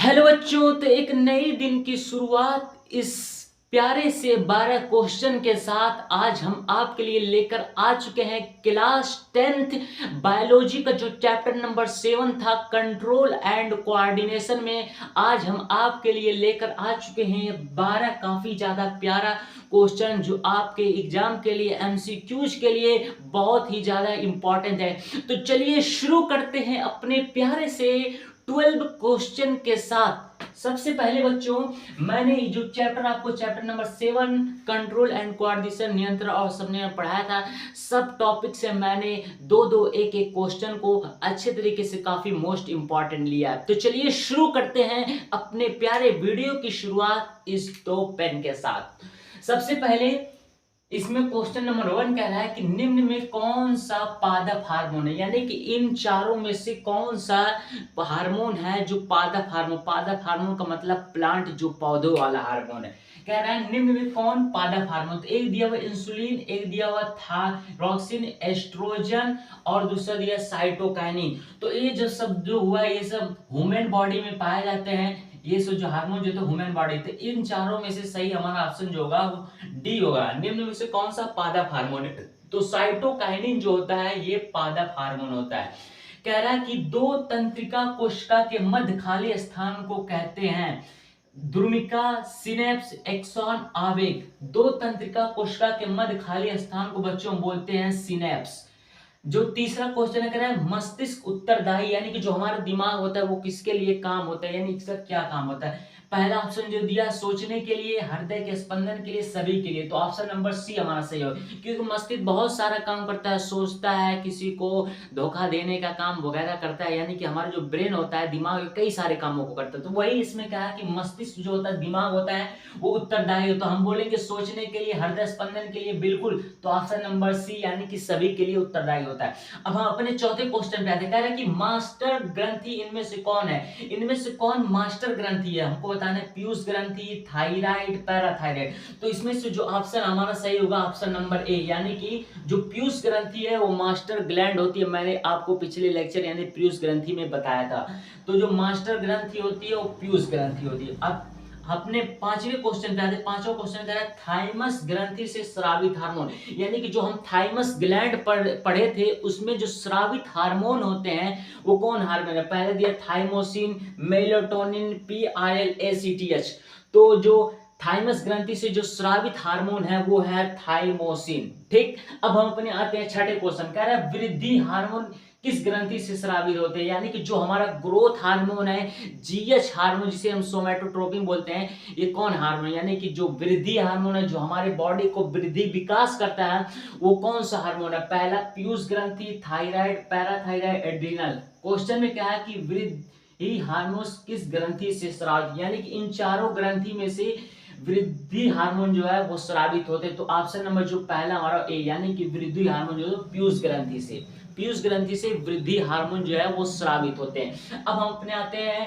Hello बच्चों, तो एक नई दिन की शुरुआत इस प्यारे से 12 क्वेश्चन के साथ आज हम आपके लिए लेकर आ चुके हैं क्लास 10th बायोलॉजी का जो चैप्टर नंबर 7 था कंट्रोल एंड कोऑर्डिनेशन में। आज हम आपके लिए लेकर आ चुके हैं 12 काफ़ी ज़्यादा प्यारा क्वेश्चन जो आपके एग्जाम के लिए एमसीक्यूज के लिए बहुत ही ज़्यादा इम्पोर्टेंट है। तो चलिए शुरू करते हैं अपने प्यारे से 12 क्वेश्चन के साथ। सबसे पहले बच्चों, मैंने जो चैप्टर आपको chapter number 7 control and coordination नियंत्रण और सबने पढ़ाया था, सब टॉपिक से मैंने दो दो एक एक क्वेश्चन को अच्छे तरीके से काफी मोस्ट इंपॉर्टेंट लिया। तो चलिए शुरू करते हैं अपने प्यारे वीडियो की शुरुआत इस दो पेन के साथ। सबसे पहले इसमें क्वेश्चन नंबर 1 कह रहा है कि निम्न में कौन सा पादप हार्मोन है, यानी कि इन चारों में से कौन सा हार्मोन है जो पादप हार्मोन। पादप हार्मोन का मतलब प्लांट जो पौधों वाला हार्मोन है। कह रहा है निम्न में कौन पादप हार्मोन। तो एक दिया हुआ इंसुलिन, एक दिया हुआ थायरोक्सिन, एस्ट्रोजन और दूसरा दिया साइटोकाइनिन। तो ये जो सब जो हुआ ये सब ह्यूमन बॉडी में पाए जाते हैं। ये सब जो हार्मोन जो तो ह्यूमन बॉडी थे, इन चारों में से सही हमारा ऑप्शन जो होगा वो डी होगा। निम्न में से कौन सा पादप हार्मोन है। तो साइटोकाइनिन जो होता है ये पादप हार्मोन होता है। कह रहा है कि दो तंत्रिका कोशिका के मध्य खाली स्थान को कहते हैं द्रुमिका, सिनेप्स, एक्सॉन, आवेग। दो तंत्रिका कोशिका के मध्य खाली स्थान को बच्चों बोलते हैं सिनेप्स। जो तीसरा क्वेश्चन है कह रहा है मस्तिष्क उत्तरदायी, यानी कि जो हमारा दिमाग होता है वो किसके लिए काम होता है, यानी इसका क्या काम होता है। पहला ऑप्शन जो दिया सोचने के लिए, हृदय के स्पंदन के लिए, सभी के लिए। तो ऑप्शन नंबर सी हमारा सही होगा, क्योंकि मस्तिष्क बहुत सारा काम करता है, सोचता है, किसी को धोखा देने का काम वगैरह करता है, यानी कि हमारा जो ब्रेन होता है दिमाग कई सारे कामों को करता है। तो वही इसमें कहा कि मस्तिष्क जो होता है दिमाग होता है वो उत्तरदायी होता है। तो हम बोलेंगे सोचने के लिए, हृदय स्पंदन के लिए बिल्कुल, तो ऑप्शन नंबर सी यानी कि सभी के लिए उत्तरदायी होता है। अब हम अपने चौथे क्वेश्चन पे आते हैं। कह रहा है कि मास्टर ग्रंथि इनमें से कौन है। इनमें से कौन मास्टर ग्रंथि है, हमको बताना है। पीयूष ग्रंथि, थायराइड, पैराथायराइड। तो इसमें से जो ऑप्शन हमारा सही होगा ऑप्शन नंबर ए, यानी कि जो पीयूष ग्रंथि है वो मास्टर ग्लैंड होती है। मैंने आपको पिछले लेक्चर यानी पीयूष ग्रंथि में बताया था। तो जो मास्टर ग्रंथि होती है वो पीयूष ग्रंथि होती है। अब अपने पांचवें क्वेश्चन पे आते हैं। पांचवा क्वेश्चन कह रहा है थाइमस ग्रंथि से स्रावित हार्मोन, यानी कि जो हम थाइमस ग्लैंड पढ़े थे उसमें जो स्रावित हार्मोन होते हैं वो कौन हार्मोन है। पहले दिया थाइमोसिन, मेलाटोनिन, PRLACTH। तो जो थाइमस ग्रंथि से जो स्रावित हार्मोन है वो है थाइमोसिन। ठीक, अब हम अपने आते हैं छठे क्वेश्चन। कह रहा है वृद्धि हार्मोन किस ग्रंथि से स्रावित होते हैं, यानी कि जो हमारा ग्रोथ हार्मोन है GH हार्मोन जिसे हम सोमेटोट्रोपिन बोलते हैं, ये कौन हार्मोन, यानी कि जो वृद्धि हार्मोन है जो हमारे बॉडी को वृद्धि विकास करता है वो कौन सा हार्मोन है। पहला पीयूष ग्रंथि, थायराइड, पैराथायराइड, एड्रिनल। क्वेश्चन में क्या है कि वृद्धि हार्मोन किस ग्रंथि से स्रावित, यानी कि इन चारों ग्रंथि में से वृद्धि हार्मोन जो है वो स्रावित होते हैं। तो ऑप्शन नंबर जो पहला हमारा ए, यानी कि वृद्धि हार्मोन जो है पीयूष ग्रंथि से, पीयूष ग्रंथि से वृद्धि हार्मोन जो है वो स्रावित होते हैं। अब हम अपने आते हैं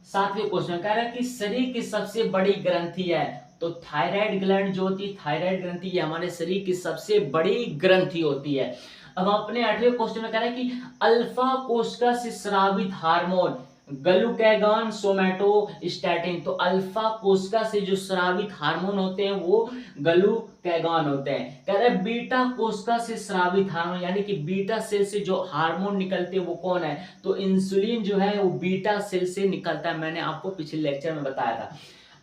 सातवें क्वेश्चन। कह रहा है कि शरीर की सबसे बड़ी ग्रंथि है। तो थायराइड ग्लैंड जो होती है, थायराइड ग्रंथि ये हमारे शरीर की सबसे बड़ी ग्रंथि होती है। अब हम अपने आठवें क्वेश्चन में कह रहे हैं कि अल्फा कोशिका से स्रावित हार्मोन ग्लूकागॉन, सोमैटोस्टैटिन। तो अल्फा कोशिका से जो स्रावित हार्मोन होते हैं वो ग्लूकागॉन होते हैं। कह रहे हैं बीटा कोशिका से स्रावित हार्मोन, यानी कि बीटा सेल से जो हार्मोन निकलते हैं वो कौन है। तो इंसुलिन जो है वो बीटा सेल से निकलता है, मैंने आपको पिछले लेक्चर में बताया था।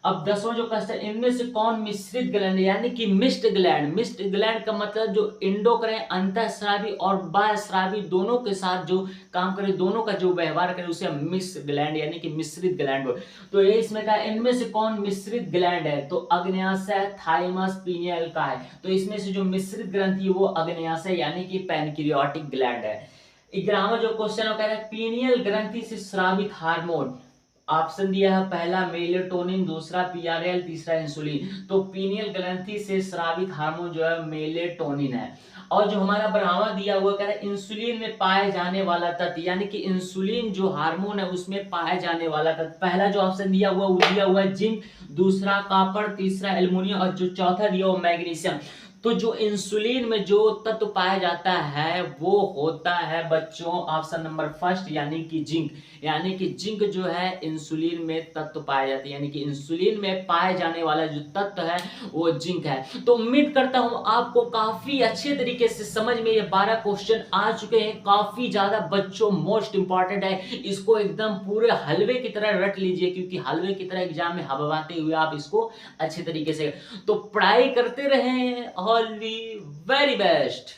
अब 10वां जो क्वेश्चन, इनमें से कौन मिश्रित ग्लैंड, यानी कि मिक्स्ड ग्लैंड। मिक्स्ड ग्लैंड का मतलब जो इंडोक्राइन, अंतःस्रावी और बाह्यस्रावी दोनों के साथ जो काम करे, दोनों का जो व्यवहार करे उसे हम मिक्स्ड ग्लैंड यानी कि मिश्रित ग्लैंड बोल। तो ये इसमें कहा इनमें से कौन मिश्रित ग्लैंड है। तो अग्न्याशय, थाइमस, पीनियल का है। तो इसमें से जो मिश्रित ग्रंथि वो अग्न्याशय यानी कि पैनक्रियाटिक ग्लैंड है। 11वां जो क्वेश्चन है कह रहा है पीनियल ग्रंथि से स्रावित हार्मोन। ऑप्शन दिया है पहला मेलेटोनिन, दूसरा PRL, तीसरा इंसुलिन। तो पीनियल ग्रंथि से स्रावित हार्मोन जो है मेलेटोनिन है। और जो हमारा 12वां दिया हुआ कह रहा है इंसुलिन में पाए जाने वाला तत्व, यानी कि इंसुलिन जो हार्मोन है उसमें पाए जाने वाला तत्व। पहला जो ऑप्शन दिया हुआ वो दिया हुआ है जिंक, दूसरा कॉपर, तीसरा एल्युमिनियम और जो चौथा दिया हुआ मैग्नीशियम। तो जो इंसुलिन में जो तत्व पाया जाता है वो होता है बच्चों ऑप्शन नंबर फर्स्ट यानी कि जिंक। यानी कि जिंक जो है इंसुलिन में तत्व पाया जाता है, यानी कि इंसुलिन में पाए जाने वाला जो तत्व है वो जिंक है। तो उम्मीद करता हूं आपको काफी अच्छे तरीके से समझ में ये 12 क्वेश्चन आ चुके हैं। काफी ज्यादा बच्चों मोस्ट इंपॉर्टेंट है, इसको एकदम पूरे हलवे की तरह रट लीजिए, क्योंकि हलवे की तरह एग्जाम में हबवाते हुए आप इसको अच्छे तरीके से तो पढ़ाई करते रहें। All the very best.